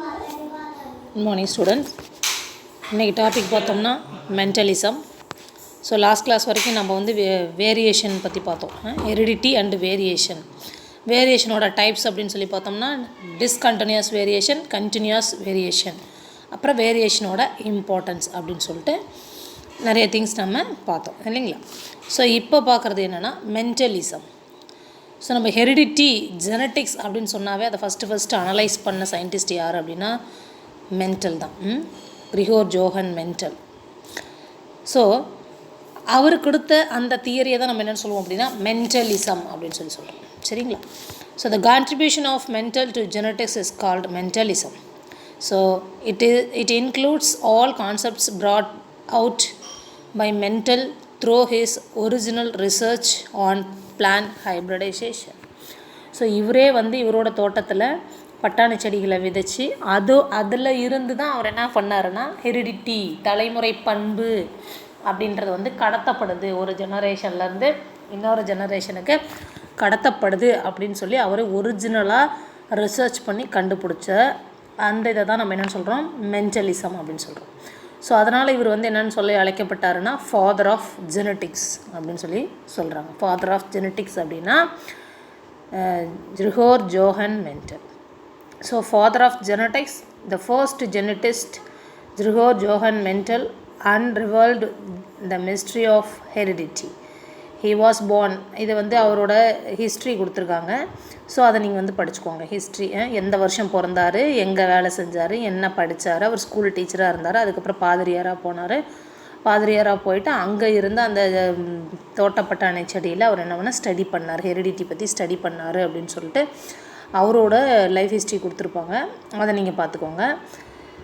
Good morning students. இன்றைக்கி topic பார்த்தோம்னா Mendelism. So last class வரைக்கும் நம்ம வந்து வேரியேஷன் பற்றி பார்த்தோம். Heredity and variation. வேரியேஷனோட டைப்ஸ் அப்படின்னு சொல்லி பார்த்தோம்னா டிஸ்கண்டினியூஸ் வேரியேஷன், கண்டினியூஸ் வேரியேஷன், அப்புறம் வேரியேஷனோட இம்பார்ட்டன்ஸ் அப்படின்னு சொல்லிட்டு நிறைய திங்ஸ் நம்ம பார்த்தோம் இல்லைங்களா. ஸோ இப்போ பார்க்குறது என்னென்னா மென்டலிசம். ஸோ நம்ம ஹெரிடிட்டி ஜெனட்டிக்ஸ் அப்படின்னு சொன்னாவே அதை ஃபஸ்ட்டு அனலைஸ் பண்ண சயின்டிஸ்ட் யார் அப்படின்னா மென்டல் தான். Gregor Johann Mendel. ஸோ அவர் கொடுத்த அந்த தியரியை தான் நம்ம என்னென்னு சொல்லுவோம் அப்படின்னா மென்டலிசம் அப்படின்னு சொல்கிறோம். சரிங்களா. So the contribution of Mendel to genetics is called Mendelism. So it includes all concepts brought out by mental through his original research on plant hybridization. So இவரே வந்து இவரோட தோட்டத்தில் பட்டாணி செடிகளை விதைச்சி அதில் இருந்து தான் அவர் என்ன பண்ணாருன்னா ஹெரிடிட்டி, தலைமுறை பண்பு அப்படின்றது வந்து கடத்தப்படுது, ஒரு ஜெனரேஷன்லேருந்து இன்னொரு ஜெனரேஷனுக்கு கடத்தப்படுது அப்படின்னு சொல்லி அவர் ஒரிஜினலாக ரிசர்ச் பண்ணி கண்டுபிடிச்ச அந்த இதை தான் நம்ம என்னென்னு சொல்கிறோம் மென்டலிசம் அப்படின்னு சொல்கிறோம். ஸோ அதனால் இவர் வந்து என்னென்னு சொல்லி அழைக்கப்பட்டாருன்னா ஃபாதர் ஆஃப் ஜெனட்டிக்ஸ் அப்படின்னு சொல்லி சொல்கிறாங்க. ஃபாதர் ஆஃப் ஜெனட்டிக்ஸ் அப்படின்னா Gregor Johann Mendel. So father of genetics, the first geneticist Gregor Johann Mendel unrevealed the mystery of heredity. He was born. இது வந்து அவரோட ஹிஸ்ட்ரி கொடுத்துருக்காங்க. ஸோ அதை நீங்கள் வந்து படிச்சுக்கோங்க. ஹிஸ்ட்ரி, எந்த வருஷம் பிறந்தார், எங்கே வேலை செஞ்சார், என்ன படித்தார், அவர் ஸ்கூல் டீச்சராக இருந்தார், அதுக்கப்புறம் பாதிரியாராக போனார். பாதிரியாராக போயிட்டு அங்கே இருந்து அந்த தோட்டப்பட்டாணி செடியில் அவர் என்ன பண்ணால் ஸ்டடி பண்ணார், ஹெரிடிட்டி பற்றி ஸ்டடி பண்ணார் அப்படின்னு சொல்லிட்டு அவரோட லைஃப் ஹிஸ்ட்ரி கொடுத்துருப்பாங்க. அதை நீங்கள் பார்த்துக்கோங்க.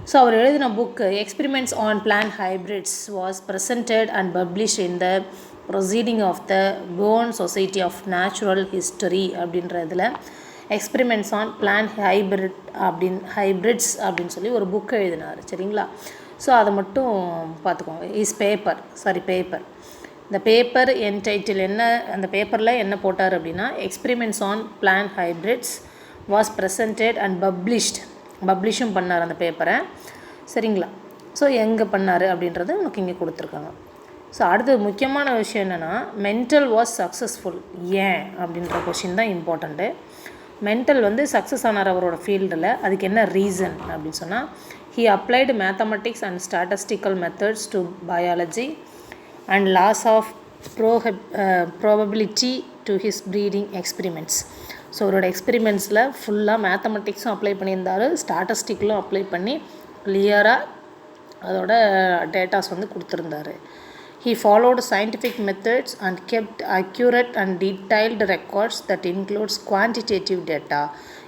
ஸோ அவர் எழுதின book experiments on plant hybrids was presented and published in the proceeding of the Brunn society of natural history அப்படின்றதில் எக்ஸ்பிரிமெண்ட்ஸ் ஆன் பிளான்ட் ஹைப்ரிட்ஸ் அப்படின்னு சொல்லி ஒரு புக் எழுதினார். சரிங்களா. ஸோ அதை மட்டும் பார்த்துக்கோங்க. பேப்பர் இந்த பேப்பர் என்டைட்டில் என்ன, அந்த பேப்பரில் என்ன போட்டார் அப்படின்னா experiments on plant hybrids was presented and பப்ளிஷும் பண்ணார் அந்த பேப்பரை. சரிங்களா. ஸோ எங்கே பண்ணார் அப்படின்றது நமக்கு இங்கே கொடுத்துருக்காங்க. ஸோ அடுத்து முக்கியமான விஷயம் என்னென்னா மென்டல் வாஸ் சக்ஸஸ்ஃபுல். ஏன் அப்படின்ற கொஷின் தான் இம்பார்ட்டண்ட்டு. மென்டல் வந்து சக்ஸஸ் ஆனார் அவரோட ஃபீல்டில். அதுக்கு என்ன ரீசன் அப்படின்னு சொன்னால் he applied mathematics and statistical methods to biology and laws of probability to his breeding experiments. So அவரோட எக்ஸ்பிரிமெண்ட்ஸில் ஃபுல்லாக மேத்தமெட்டிக்ஸும் அப்ளை பண்ணியிருந்தார், ஸ்டாட்டிஸ்டிக்கலும் அப்ளை பண்ணி கிளியராக அதோட டேட்டாஸ் வந்து கொடுத்துருந்தாரு. He followed scientific methods and kept accurate and detailed records that includes quantitative data.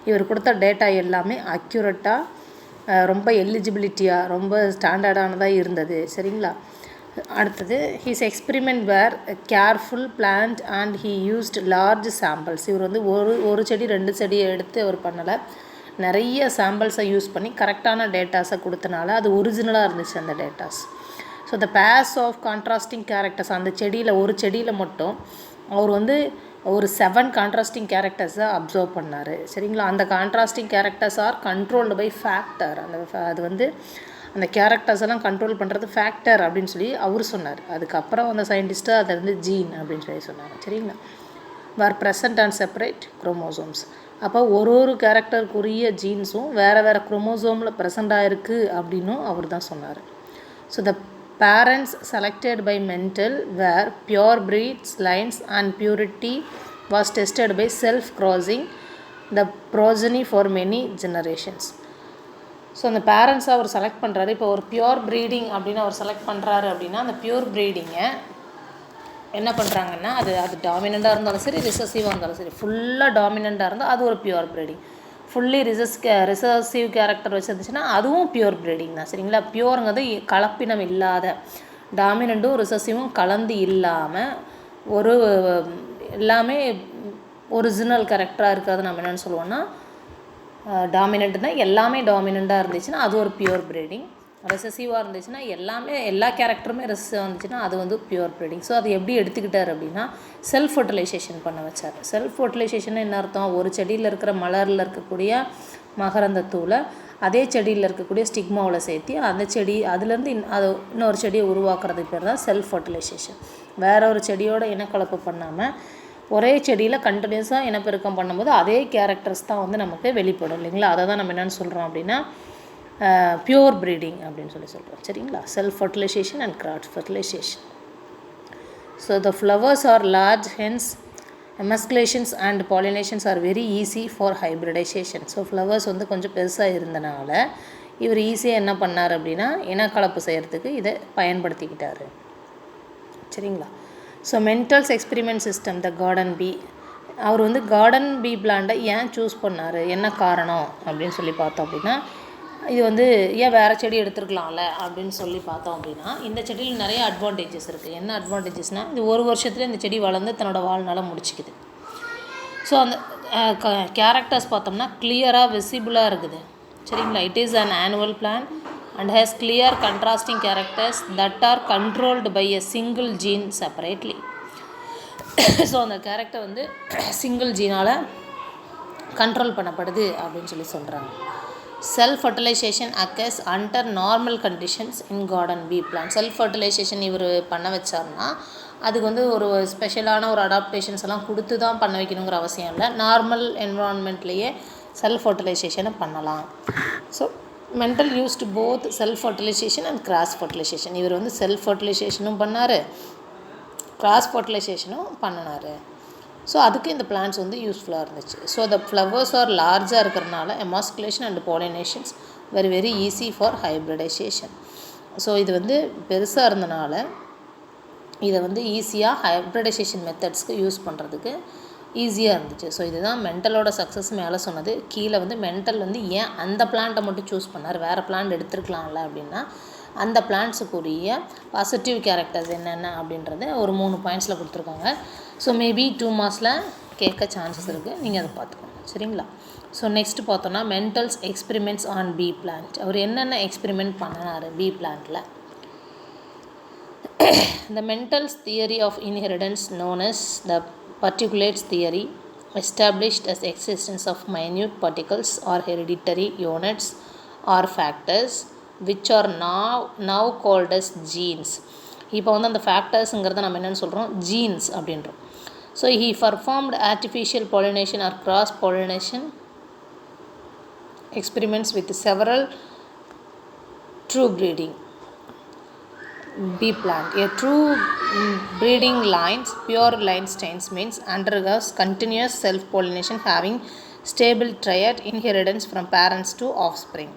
இவர் கொடுத்த டேட்டா எல்லாமே அக்யூரேட்டாக, ரொம்ப எலிஜிபிலிட்டியாக, ரொம்ப ஸ்டாண்டர்டானதாக இருந்தது. சரிங்களா. அடுத்தது his experiment were careful planned and he used large samples. இவர் வந்து ஒரு செடி 2 செடியை எடுத்து அவர் பண்ணலை, நிறைய சாம்பிள்ஸை யூஸ் பண்ணி கரெக்டான டேட்டாஸை கொடுத்தனால அது ஒரிஜினலாக இருந்துச்சு அந்த datas. So the pairs of contrasting characters, அந்த ஒரு செடியில் மட்டும் அவர் வந்து ஒரு 7 கான்ட்ராஸ்டிங் கேரக்டர்ஸை அப்சர்வ் பண்ணார். சரிங்களா. அந்த contrasting characters are controlled by factor. அது வந்து அந்த கேரக்டர்ஸ் எல்லாம் கண்ட்ரோல் பண்ணுறது ஃபேக்டர் அப்படின்னு சொல்லி அவர் சொன்னார். அதுக்கப்புறம் அந்த சயின்டிஸ்ட்டு அதை வந்து ஜீன் அப்படின்னு சொல்லி சொன்னாங்க. சரிங்களா. வேர் ப்ரெசன்ட் அண்ட் செப்பரேட் குரோமோசோம்ஸ். அப்போ ஒரு கேரக்டருக்குரிய ஜீன்ஸும் வேறு குரோமோசோமில் ப்ரெசண்டாக இருக்குது அப்படின்னும் அவர் தான் சொன்னார். So the parents selected by mental were pure breeds lines and purity was tested by self crossing the progeny for many generations. So அந்த பேரண்ட்ஸை அவர் செலக்ட் பண்ணுறாரு. இப்போ ஒரு பியூர் ப்ரீடிங் அப்படின்னு அவர் செலக்ட் பண்ணுறாரு அப்படின்னா அந்த பியூர் ப்ரீடிங்கை என்ன பண்ணுறாங்கன்னா அது டாமினண்ட்டாக இருந்தாலும் சரி, ரிசர்சிவாக இருந்தாலும் சரி, ஃபுல்லாக டாமினண்ட்டாக இருந்தால் அது ஒரு pure breeding. Fully recessive character வச்சுருந்துச்சுன்னா அதுவும் பியூர் ப்ரீடிங் தான். சரிங்களா. பியூருங்கிறது கலப்பினம் இல்லாத, டாமினண்ட்டும் ரிசர்சிவும் கலந்து இல்லாமல் ஒரு எல்லாமே ஒரிஜினல் கேரக்டராக இருக்கிறது நம்ம என்னென்னு சொல்லுவோம்னா டாமினண்ட் தான். எல்லாமே டாமினண்ட்டாக இருந்துச்சுன்னா அது ஒரு பியூர் ப்ரீடிங். ரெசசிவாக இருந்துச்சுன்னா எல்லா கேரக்டருமே ரெசசிவாக இருந்துச்சுன்னா அது வந்து பியூர் ப்ரீடிங். ஸோ அது எப்படி எடுத்துக்கிட்டார் அப்படின்னா செல்ஃப் ஃபர்டிலைசேஷன் பண்ண வச்சார். செல்ஃப் ஃபர்டிலைசேஷன் என்ன அர்த்தம்? ஒரு செடியில் இருக்கிற மலரில் இருக்கக்கூடிய மகரந்த தூளை அதே செடியில் இருக்கக்கூடிய ஸ்டிக்மாவில் சேர்த்து அந்த செடி அதுலேருந்து இன்னொரு செடியை உருவாக்குறதுக்கு பேர் தான் செல்ஃப் ஃபர்டிலைசேஷன். வேற ஒரு செடியோட இனக்கலப்பு பண்ணாமல் ஒரே செடியில் கண்டினியூஸாக இனப்பெருக்கம் பண்ணும்போது அதே கேரக்டர்ஸ் தான் வந்து நமக்கு வெளிப்படும் இல்லைங்களா. அதை தான் நம்ம என்னென்னு சொல்கிறோம் அப்படின்னா பியூர் ப்ரீடிங் அப்படின்னு சொல்கிறோம். சரிங்களா. Self fertilization and cross fertilization. So the flowers are large, hence emasculations and pollinations are very easy for hybridisation. So flowers வந்து கொஞ்சம் பெருசாக இருந்தனால இவர் ஈஸியாக என்ன பண்ணார் அப்படின்னா இனக்கலப்பு செய்கிறதுக்கு இதை பயன்படுத்திக்கிட்டார். சரிங்களா. So Mendel's experiment system the garden pea. அவர் வந்து கார்டன் பீ பிளான்ட்டை ஏன் சூஸ் பண்ணார், என்ன காரணம் அப்படின்னு சொல்லி பார்த்தோம் அப்படின்னா, இது வந்து ஏன் வேறு செடி எடுத்துருக்கலாம்ல அப்படின்னு சொல்லி பார்த்தோம் அப்படின்னா, இந்த செடியில் நிறைய அட்வான்டேஜஸ் இருக்குது. என்ன அட்வான்டேஜஸ்னால், இது ஒரு வருஷத்துல இந்த செடி வளர்ந்து தன்னோட வாழ்நாளை முடிச்சிக்குது. ஸோ அந்த கேரக்டர்ஸ் பார்த்தோம்னா கிளியராக விசிபிளாக இருக்குது. சரிங்களா. It is an annual plan and has clear contrasting characters that are controlled by a single gene separately. So அந்த கேரக்டர் வந்து சிங்கிள் ஜீனால் கண்ட்ரோல் பண்ணப்படுது அப்படின்னு சொல்லி சொல்கிறாங்க. Self fertilisation occurs under normal conditions in garden pea plant. Self fertilisation இவர் பண்ண வச்சார்னா அதுக்கு வந்து ஒரு ஸ்பெஷலான ஒரு அடாப்டேஷன்ஸ் எல்லாம் கொடுத்து தான் பண்ண வைக்கணுங்கிற அவசியம் இல்லை. நார்மல் என்விரான்மெண்ட்லேயே செல்ஃப் ஃபர்டிலைசேஷனை பண்ணலாம். So mental used both self fertilization and cross fertilisation. இவர் வந்து செல்ஃப் ஃபர்டிலைசேஷனும் பண்ணார், கிராஸ் ஃபர்டிலைசேஷனும் பண்ணினார். ஸோ அதுக்கு இந்த பிளான்ட்ஸ் வந்து யூஸ்ஃபுல்லாக இருந்துச்சு. ஸோ த ஃப்ளவர்ஸ் ஆர் லார்ஜாக இருக்கிறனால emasculation and pollinations very very easy for hybridisation. So இது வந்து பெருசாக இருந்தனால இதை வந்து ஈஸியாக ஹைப்ரிடைசேஷன் மெத்தட்ஸ்க்கு யூஸ் பண்ணுறதுக்கு ஈஸியாக இருந்துச்சு. ஸோ இதுதான் மென்டலோட சக்ஸஸ் மேலே சொன்னது. கீழே வந்து மென்டல் வந்து ஏன் அந்த பிளான்ட்டை மட்டும் சூஸ் பண்ணார், வேறு பிளான்ட் எடுத்துருக்கலாம்ல அப்படின்னா, அந்த பிளான்ட்ஸுக்குரிய பாசிட்டிவ் கேரக்டர்ஸ் என்னென்ன அப்படின்றத ஒரு 3 பாயிண்ட்ஸில் கொடுத்துருக்காங்க. ஸோ மேபி 2 மார்க்ஸில் கேட்க சான்சஸ் இருக்குது, நீங்கள் அதை பார்த்துக்கோங்க. சரிங்களா. ஸோ நெக்ஸ்ட்டு பார்த்தோன்னா Mendel's experiments on pea plant. அவர் என்னென்ன எக்ஸ்பிரிமெண்ட் பண்ணினார் பீ பிளான்ட்டில். The Mendel's theory of inheritance, known as the particulates theory, established as existence of minute particles or hereditary units or factors which are now called as genes. இப்போ வந்து அந்த ஃபேக்டர்ஸுங்கிறத நம்ம என்னென்னு சொல்கிறோம், genes அப்படின்றோம். So he performed artificial pollination or cross pollination experiments with several true breeding bee plant. A true breeding lines, pure line strains means undergoes continuous self-pollination having stable triad inheritance from parents to offspring.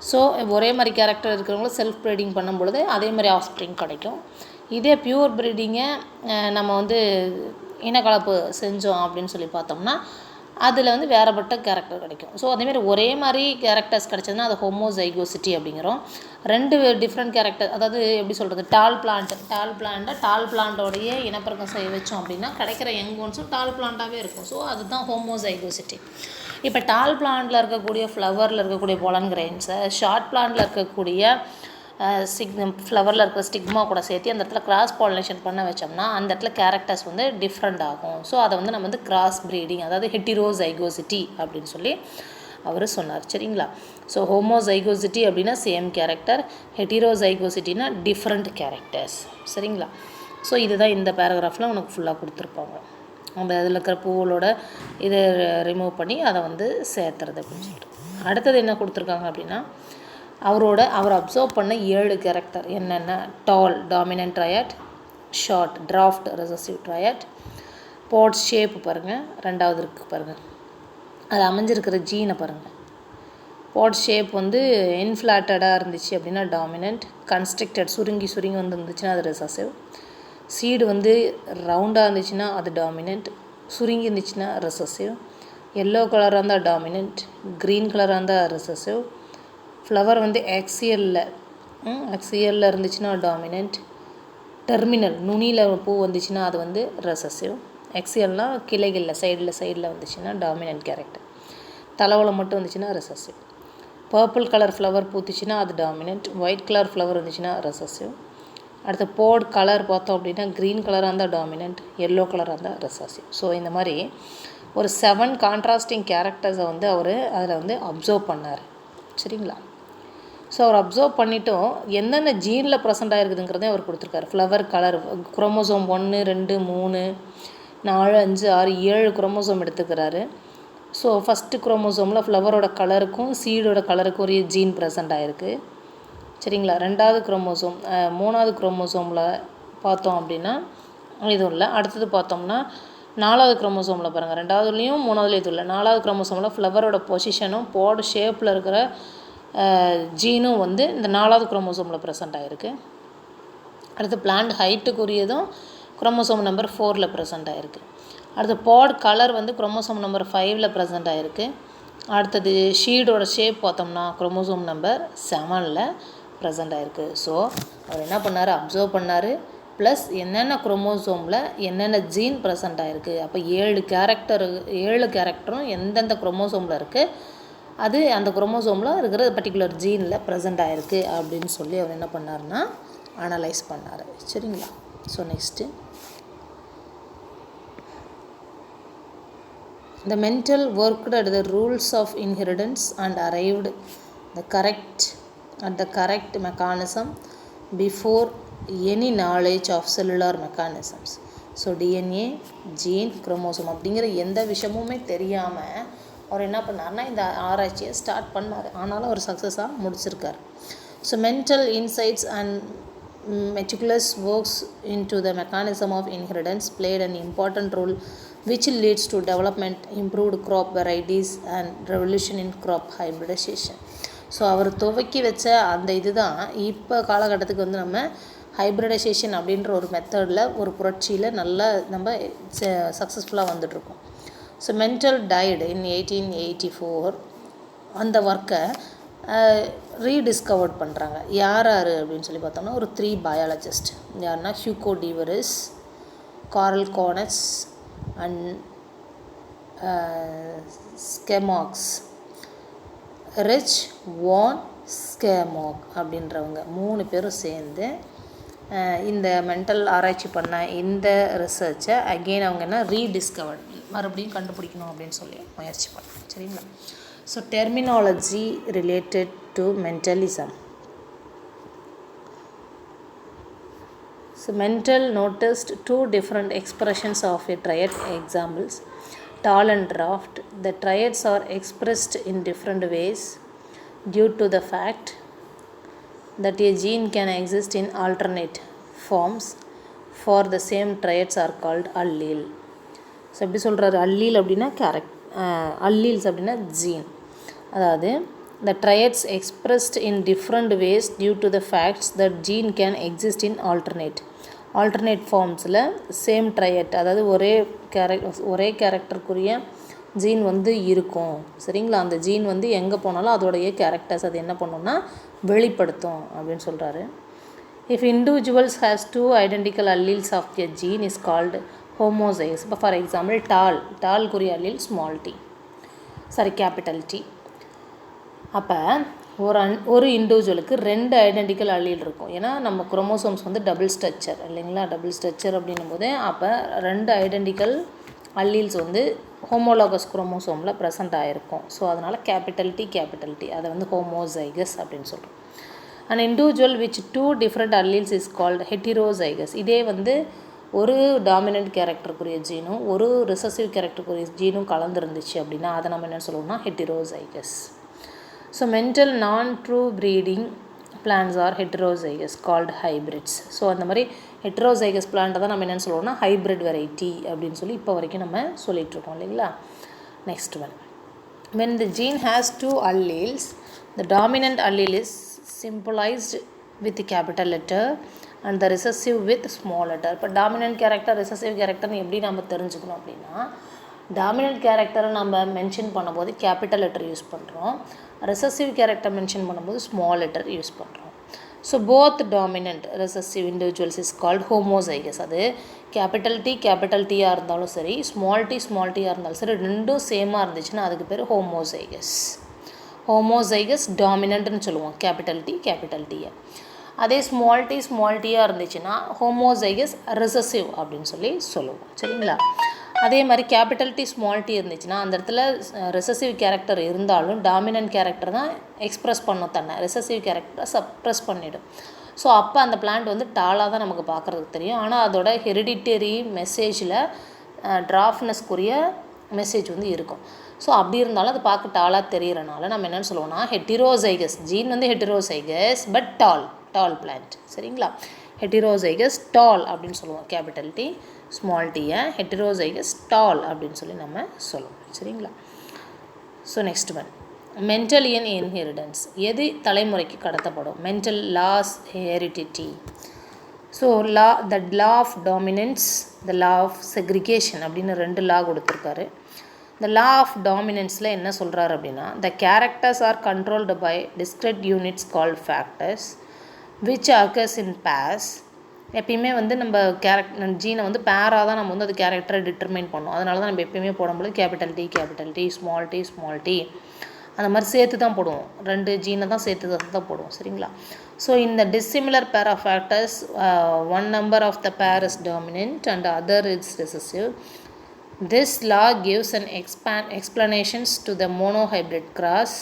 So ஒரே மாதிரி character இருக்கிறவங்களும் self breeding பண்ணும்பொழுது அதே மாதிரி offspring கிடைக்கும். இதே pure ப்ரீடிங்கை நம்ம வந்து இனக்கலப்பு செஞ்சோம் அப்படின்னு சொல்லி பார்த்தோம்னா அதில் வந்து வேறுபட்ட கேரக்டர் கிடைக்கும். ஸோ அதேமாதிரி ஒரே மாதிரி கேரக்டர்ஸ் கிடச்சதுன்னா அது ஹோமோசைகோசிட்டி அப்படிங்கிறோம். 2 டிஃப்ரெண்ட் கேரக்டர், அதாவது எப்படி சொல்கிறது, டால் பிளான்ட்டோடைய இனப்பெருக்கம் செய்ய வச்சோம் அப்படின்னா கிடைக்கிற யங் ஒன்ஸும் டால் பிளான்ட்டாகவே இருக்கும். ஸோ அதுதான் ஹோமோசைகோசிட்டி. இப்போ டால் பிளான்ட்டில் இருக்கக்கூடிய ஃப்ளவரில் இருக்கக்கூடிய பொலன் கிரெயின்ஸை ஷார்ட் பிளான்ட்டில் இருக்கக்கூடிய ஃப்ளவரில் இருக்கிற ஸ்டிக்மா கூட சேர்த்து அந்த இடத்துல கிராஸ் பாலினேஷன் பண்ண வச்சோம்னா அந்த இடத்துல கேரக்டர்ஸ் வந்து டிஃப்ரெண்ட் ஆகும். ஸோ அதை வந்து நம்ம வந்து கிராஸ் ப்ரீடிங், அதாவது ஹெட்டிரோசைகோசிட்டி அப்படின்னு சொல்லி அவர் சொன்னார். சரிங்களா. ஸோ ஹோமோசைகோசிட்டி அப்படின்னா சேம் கேரக்டர், ஹெட்டிரோசைகோசிட்டினா டிஃப்ரெண்ட் கேரக்டர்ஸ். சரிங்களா. ஸோ இதுதான் இந்த பேராகிராஃபில் உனக்கு ஃபுல்லாக கொடுத்துருப்பாங்க. அந்த இதில் இருக்கிற பூவோட இதை ரிமூவ் பண்ணி அதை வந்து சேர்த்துறது அப்படின்னு சொல்லிட்டு. அடுத்தது என்ன கொடுத்துருக்காங்க அப்படின்னா, அவர் அப்சர்வ் பண்ண 7 கேரக்டர் என்னென்ன, tall dominant trait, short dwarf recessive trait, pod shape பாருங்கள், 2வது இருக்குது பாருங்கள், அது அமைஞ்சிருக்கிற ஜீனை பாருங்கள். பாட் ஷேப் வந்து இன்ஃப்ளாட்டடாக இருந்துச்சு அப்படின்னா டாமினன்ட், கன்ஸ்ட்ரக்டட் சுருங்கி வந்து இருந்துச்சுன்னா அது ரெசசிவ், சீடு வந்து ரவுண்டாக இருந்துச்சுன்னா அது டாமினன்ட், சுருங்கி இருந்துச்சுன்னா ரெசசிவ், எல்லோ கலராக இருந்தால் டாமினன்ட், க்ரீன் கலராக இருந்தால் ரெசசிவ், ஃப்ளவர் வந்து ஆக்சியலில் இருந்துச்சுன்னா டாமினன்ட், டெர்மினல் நுனியில் பூ வந்துச்சுன்னா அது வந்து ரெசசிவ், ஆக்சியல்னால் கிளைகளில் சைடில் வந்துச்சுன்னா டாமினன்ட் கேரக்டர், தலைவலை மட்டும் வந்துச்சுன்னா ரெசசிவ், பர்பிள் கலர் ஃப்ளவர் பூத்துச்சுன்னா அது டாமினன்ட், ஒயிட் கலர் ஃப்ளவர் இருந்துச்சுன்னா ரெசசிவ். அடுத்த போர்ட் கலர் பார்த்தோம் அப்படின்னா க்ரீன் கலராக இருந்தால் டாமினன்ட், எல்லோ கலராக இருந்தால் ரெசசிவ். ஸோ இந்த மாதிரி ஒரு 7 கான்ட்ராஸ்டிங் கேரக்டர்ஸை வந்து அவர் அதில் வந்து அப்சர்வ் பண்ணார். சரிங்களா. ஸோ அவர் அப்சர்வ் பண்ணிவிட்டும் என்னென்ன ஜீனில் ப்ரெசென்ட் ஆகிருக்குதுங்கிறதே அவர் கொடுத்துருக்காரு. ஃப்ளவர் கலர் குரோமோசோம் 1 2 3 4 5 6 7 குரோமோசோம் எடுத்துக்கிறாரு. ஸோ ஃபஸ்ட்டு குரோமோசோமில் ஃப்ளவரோட கலருக்கும் சீடோட கலருக்கும் ஒரு ஜீன் ப்ரெசென்ட் ஆகிருக்கு. சரிங்களா. 2வது குரோமோசோம் 3வது குரோமோசோமில் பார்த்தோம் அப்படின்னா இதுவும் இல்லை. அடுத்தது பார்த்தோம்னா 4வது குரோமோசோமில் பாருங்கள், 2வதுலேயும் 3வதுலேயும் இது இல்லை. 4வது குரோமோசோமில் ஃப்ளவரோட பொசிஷனும் போர்டு ஷேப்பில் இருக்கிற ஜீனும் வந்து இந்த 4வது குரோமோசோமில் ப்ரெசென்ட் ஆகிருக்கு. அடுத்து பிளான்ட் ஹைட்டுக்குரியதும் குரோமோசோம் நம்பர் 4ல் ப்ரெசென்ட் ஆகிருக்கு. அடுத்து பாட் கலர் வந்து குரோமோசோம் நம்பர் 5ல் ப்ரெசென்ட் ஆகிருக்கு. அடுத்தது ஷீடோட ஷேப் பார்த்தோம்னா குரோமோசோம் நம்பர் 7ல் ப்ரெசென்ட் ஆகிருக்கு. ஸோ அவர் என்ன பண்ணார், அப்சர்வ் பண்ணார், ப்ளஸ் என்னென்ன குரோமோசோமில் என்னென்ன ஜீன் ப்ரெசென்ட் ஆகிருக்கு. அப்போ 7 கேரக்டரும் எந்தெந்த குரோமோசோமில் இருக்குது, அது அந்த குரோமோசோமில் இருக்கிற பர்டிகுலர் ஜீனில் ப்ரெசென்ட் ஆகிருக்கு அப்படின்னு சொல்லி அவர் என்ன பண்ணார்னா அனலைஸ் பண்ணார். சரிங்களா. So next the mental worked at the rules of inheritance and arrived at the correct mechanism before any knowledge of cellular mechanisms. So DNA gene chromosome அப்படிங்கிற எந்த விஷயமுமே தெரியாமல் அவர் என்ன பண்ணார்னா இந்த ஆராய்ச்சியை ஸ்டார்ட் பண்ணார். ஆனாலும் அவர் சக்ஸஸாக முடிச்சிருக்கார். So Mendel insights and meticulous works into the mechanism of inheritance played an important role which leads to development, improved crop varieties and revolution in crop hybridization. So அவர் துவக்கி வச்ச அந்த இதுதான் இப்போ காலகட்டத்துக்கு வந்து நம்ம ஹைப்ரிடைசேஷன் அப்படின்ற ஒரு மெத்தடில் ஒரு புரட்சியில் நல்லா நம்ம சக்ஸஸ்ஃபுல்லாக வந்துட்ருக்கோம். So Mendel died in 1884. அந்த ஒர்க்கை ரீடிஸ்கவர்ட் பண்ணுறாங்க. யார் அப்படின்னு சொல்லி பார்த்தோம்னா ஒரு 3 பயாலஜிஸ்ட். யாருன்னா ஹியூகோ டிவரிஸ், கார்ல் கோனட்ஸ் அண்ட் ஸ்கெமாக்ஸ், ரிச் வான் ஸ்கெமாக் அப்படின்றவங்க 3 பேரும் சேர்ந்து இந்த மென்டல் ஆராய்ச்சி பண்ண இந்த ரிசர்ச்சை அகெயின் அவங்க என்ன ரீடிஸ்கவர்ட் மறுபடியும் கண்டுபிடிக்கணும் அப்படின்னு சொல்லி முயற்சி பண்ணாங்க. சரிங்களா. So terminology related to mentalism. So mental noticed 2 different expressions of a triad examples, tall and draft. The triads are expressed in different ways due to the fact that a gene can exist in alternate forms for the same triads are called allele. So எப்படி சொல்கிறாரு, allele அப்படின்னா alleles அப்படின்னா gene. அதாவது the triads expressed in different ways due to the facts that gene can exist in alternate ஃபார்ம்ஸில் same trait, அதாவது ஒரே கேரக்டருக்குரிய gene வந்து இருக்கும். சரிங்களா. அந்த ஜீன் வந்து எங்கே போனாலும் அதோடைய கேரக்டர்ஸ் அது என்ன பண்ணுன்னா வெளிப்படுத்தும் அப்படின்னு சொல்கிறாரு. If individuals has 2 identical alleles of a gene is called homozygous. இப்போ ஃபார் எக்ஸாம்பிள் டால்குரிய allele small T, capital T. அப்போ ஒரு இண்டிவிஜுவலுக்கு 2 ஐடென்டிக்கல் அல்லீல் இருக்கும். ஏன்னா நம்ம குரோமோசோம்ஸ் வந்து டபுள் ஸ்ட்ரக்சர் இல்லைங்களா. டபுள் ஸ்ட்ரக்சர் அப்படின்னும் போது அப்போ 2 ஐடென்டிக்கல் அல்லீல்ஸ் வந்து ஹோமோலாகஸ் குரோமோசோமில் ப்ரெசென்ட் ஆகிருக்கும். ஸோ அதனால் கேபிட்டல் டி அதை வந்து ஹோமோசைகஸ் அப்படின்னு சொல்கிறோம். And individual which 2 different alleles is called heterozygous. இதே வந்து ஒரு டாமினன்ட் கேரக்டருக்குரிய ஜீனும் ஒரு ரிசசிவ் கேரக்டருக்குரிய ஜீனும் கலந்துருந்துச்சு அப்படின்னா அதை நம்ம என்ன சொல்லுவோம்னா heterozygous. So Mendel non true breeding plants are heterozygous called hybrids. So அந்த மாதிரி ஹெட்ரோசைகஸ் பிளான்ட்டை தான் நம்ம என்னென்னு சொல்லுவோம்னா ஹைப்ரிட் வெரைட்டி அப்படின்னு சொல்லி இப்போ வரைக்கும் நம்ம சொல்லிகிட்ருக்கோம் இல்லைங்களா. Next one, when the gene has 2 alleles, the dominant allele is symbolized with capital letter and the recessive with small letter. இப்போ டாமினன்ட் கேரக்டர் ரிசசிவ் கேரக்டர்னு எப்படி நம்ம தெரிஞ்சுக்கணும் அப்படின்னா, டாமினன்ட் கேரக்டரை நம்ம மென்ஷன் பண்ணும்போது கேபிட்டல் லெட்டர் யூஸ் பண்ணுறோம், ரிசசிவ் கேரக்டர் மென்ஷன் பண்ணும்போது ஸ்மால் லெட்டர் யூஸ் பண்ணுறோம். So both dominant recessive individuals is called homozygous. அது கேபிட்டல் டியாக இருந்தாலும் சரி, ஸ்மால் டியாக இருந்தாலும் சரி, ரெண்டும் சேமாக இருந்துச்சுன்னா அதுக்கு பேர் ஹோமோசைகஸ் டாமினன்ட்னு சொல்லுவோம் கேபிட்டல் டியை. அதே ஸ்மால் டியாக இருந்துச்சுன்னா ஹோமோசைகஸ் ரிசசிவ் அப்படின்னு சொல்லி சொல்லுவோம். சரிங்களா. அதே மாதிரி கேபிட்டல் டி ஸ்மால் டி இருந்துச்சுன்னா அந்த இடத்துல ரெசசிவ் கேரக்டர் இருந்தாலும் டாமினன்ட் கேரக்டர் தான் எக்ஸ்ப்ரெஸ் பண்ணும் தன்னை, ரெசசிவ் கேரக்டரை சப்ரெஸ் பண்ணிவிடும். ஸோ அப்போ அந்த பிளான்ட் வந்து டாலாக தான் நமக்கு பார்க்குறதுக்கு தெரியும். ஆனால் அதோட ஹெரிடிட்டரி மெசேஜில் டிராஃப்னஸ்க்குரிய மெசேஜ் வந்து இருக்கும். ஸோ அப்படி இருந்தாலும் அது பார்க்க டாலாக தெரிகிறனால நம்ம என்னென்னு சொல்லுவோம்னா ஹெட்டிரோசைகஸ், ஜீன் வந்து ஹெட்டிரோசைகஸ் பட் டால் பிளான்ட். சரிங்களா? ஹெட்டிரோசைகஸ் டால் அப்படின்னு சொல்லுவோம். கேபிட்டல் டி ஸ்மால் டீயை ஹெட்டிரோசைகஸ் டால் அப்படின்னு சொல்லி நம்ம சொல்லுவோம். சரிங்களா? So next one, Mendelian inheritance. எது தலைமுறைக்கு கடத்தப்படும்? Mendel laws heredity. So the law of dominance, the law of segregation அப்படின்னு 2 லா கொடுத்துருக்காரு. இந்த லா ஆஃப் டாமினன்ஸில் என்ன சொல்கிறாரு அப்படின்னா, the characters are controlled by discrete units called factors which occurs in pairs. எப்பயுமே வந்து நம்ம ஜீனை வந்து பேராக தான் நம்ம வந்து அது கேரக்டரை டிட்டர்மைன் பண்ணோம். அதனால தான் நம்ம எப்பயுமே போடும்போது கேபிட்டல் டி ஸ்மால் டி அந்த மாதிரி சேர்த்து தான் போடுவோம். 2 ஜீனை தான் சேர்த்து தான் போடுவோம். சரிங்களா? ஸோ இந்த dissimilar pair of factors, one number of the pair is dominant and other is recessive. This law gives an explanations to the monohybrid cross.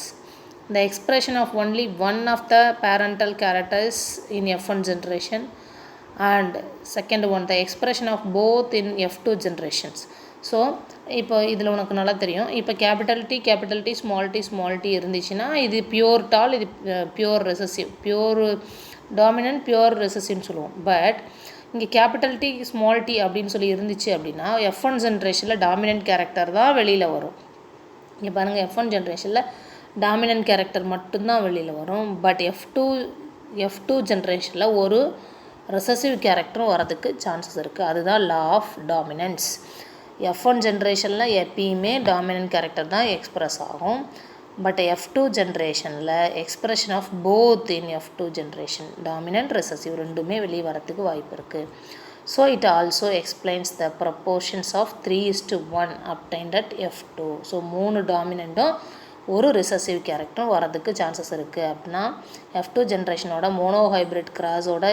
The expression of only one of the parental characters in F1 generation and second one the expression of both in F2 generations. So இப்போ இதில் உனக்கு நல்லா தெரியும். இப்போ capital T small D இருந்துச்சுன்னா இது pure tall, இது pure recessive, pure dominant pure ரெசசிவ்னு சொல்லுவோம். பட் இங்கே கேபிட்டல் டி ஸ்மால் டி அப்படின்னு சொல்லி இருந்துச்சு அப்படின்னா F1 ஜென்ரேஷனில் டாமினன்ட் கேரக்டர் தான் வெளியில் வரும். இங்கே பாருங்கள், F1 ஜென்ரேஷனில் டாமினன்ட் கேரக்டர் மட்டும்தான் வெளியில் வரும். பட் F2 ஜென்ரேஷனில் ஒரு ரெசசிவ் கேரக்டரும் வரதுக்கு சான்சஸ் இருக்குது. அதுதான் லா ஆஃப் டாமினன்ஸ். F1 ஜென்ரேஷனில் எப்பயுமே டாமினன்ட் கேரக்டர் தான் எக்ஸ்ப்ரெஸ் ஆகும். பட் F2 ஜென்ரேஷனில் expression of both in F2 generation, dominant recessive ரெண்டுமே வெளியே வரத்துக்கு வாய்ப்பு இருக்குது. So it also explains the proportions of 3:1 obtained at F2. So 3 டாமினண்ட்டும் ஒரு ரிசசிவ் கேரக்டரும் வரதுக்கு சான்சஸ் இருக்குது. அப்படின்னா F2 ஜென்ரேஷனோட மோனோஹைப்ரிட் கிராஸோட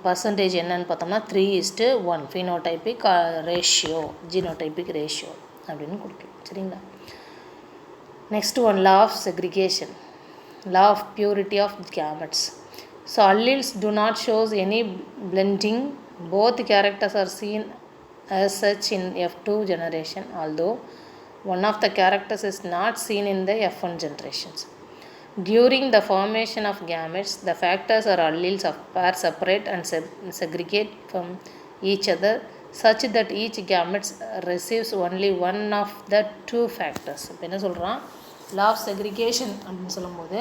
பர்சன்டேஜ் என்னன்னு பார்த்தோம்னா 3:1 ஃபினோடைபிக் ரேஷியோ, ஜீனோடைபிக் ரேஷியோ அப்படின்னு கொடுக்கும். சரிங்களா? Next one, law of segregation, law of purity of gametes. So alleles do not shows any blending. Both characters are seen as such in F2 generation, although one of the characters is not seen in the F1 generations. During the formation of gametes, the factors or alleles of pair separate and segregate from each other such that each gamete receives only one of the 2 factors. இப்போ என்ன சொல்கிறான், லா of segregation அப்படின்னு சொல்லும்போது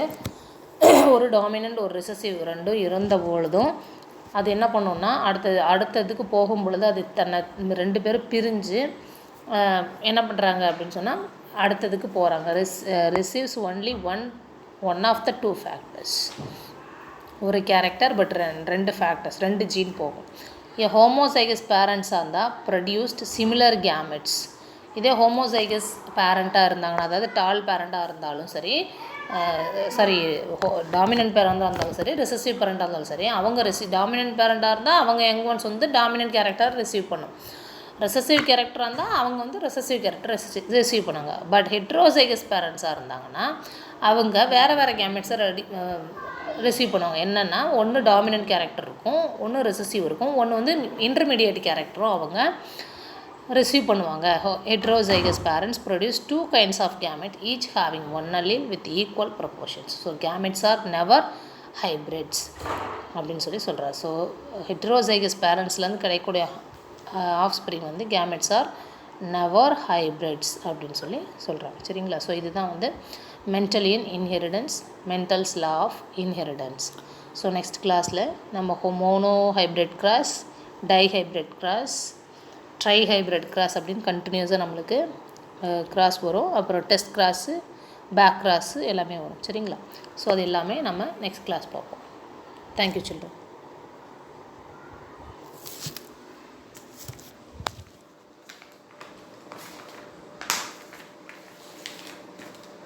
ஒரு dominant ஒரு recessive ரெண்டும் இருந்த பொழுதும் அது என்ன பண்ணோன்னா அடுத்ததுக்கு போகும் பொழுது அது தன்னை 2 பேரும் பிரிஞ்சு என்ன பண்ணுறாங்க அப்படின்னு சொன்னால் அடுத்ததுக்கு போகிறாங்க. Receives only one of the 2 factors. ஒரு கேரக்டர் பட் 2 ஃபேக்டர்ஸ், 2 ஜீன் போகும். ஹோமோசைகஸ் பேரண்ட்ஸாக இருந்தால் ப்ரொடியூஸ்ட் சிமிலர் கேமெட்ஸ். இதே ஹோமோசைகஸ் பேரண்ட்டாக இருந்தாங்கன்னா, அதாவது டால் பேரண்ட்டாக இருந்தாலும் சரி, டாமினன்ட் பேரண்டாக இருந்தாலும் சரி, ரெசசிவ் பேரண்டாக இருந்தாலும் சரி, அவங்க டாமினன்ட் பேரண்டாக இருந்தால் அவங்க யங் ஒன்ஸ் வந்து டாமினன்ட் கேரக்டர் ரிசீவ் பண்ணும். ரெசசிவ் கேரக்டராக இருந்தால் அவங்க வந்து ரெசசிவ் கேரக்டர் ரிசீவ் பண்ணுவாங்க. பட் ஹெட்ரோசைகஸ் பேரண்ட்ஸாக இருந்தாங்கன்னா அவங்க வேறு கேமெட்ஸை ரிசீவ் பண்ணுவாங்க. என்னென்னா, ஒன்று டாமினன்ட் கேரக்டர் இருக்கும், ஒன்று ரெசசிவ் இருக்கும், ஒன்று வந்து இன்டர்மீடியேட் கேரக்டரும் அவங்க ரிசீவ் பண்ணுவாங்க. Heterozygous parents produce 2 kinds of gamete, each having one allele with equal proportions. So gametes are never hybrids அப்படின்னு சொல்கிறார். ஸோ ஹெட்ரோசைகஸ் பேரண்ட்ஸ்லேருந்து கிடைக்கக்கூடிய ஆஃப்ஸ்பிரிங் வந்து gametes are never hybrids அப்படின்னு சொல்கிறாங்க. சரிங்களா? ஸோ இதுதான் வந்து Mendelian inheritance, Mendel's law of inheritance. So next கிளாஸில் நம்ம monohybrid cross, dihybrid cross, trihybrid cross அப்படின்னு கண்டினியூஸாக நம்மளுக்கு கிராஸ் வரும். அப்புறம் டெஸ்ட் கிராஸு, பேக் கிராஸு எல்லாமே வரும். சரிங்களா? ஸோ அது எல்லாமே நம்ம நெக்ஸ்ட் கிளாஸ் பார்ப்போம். Thank you children.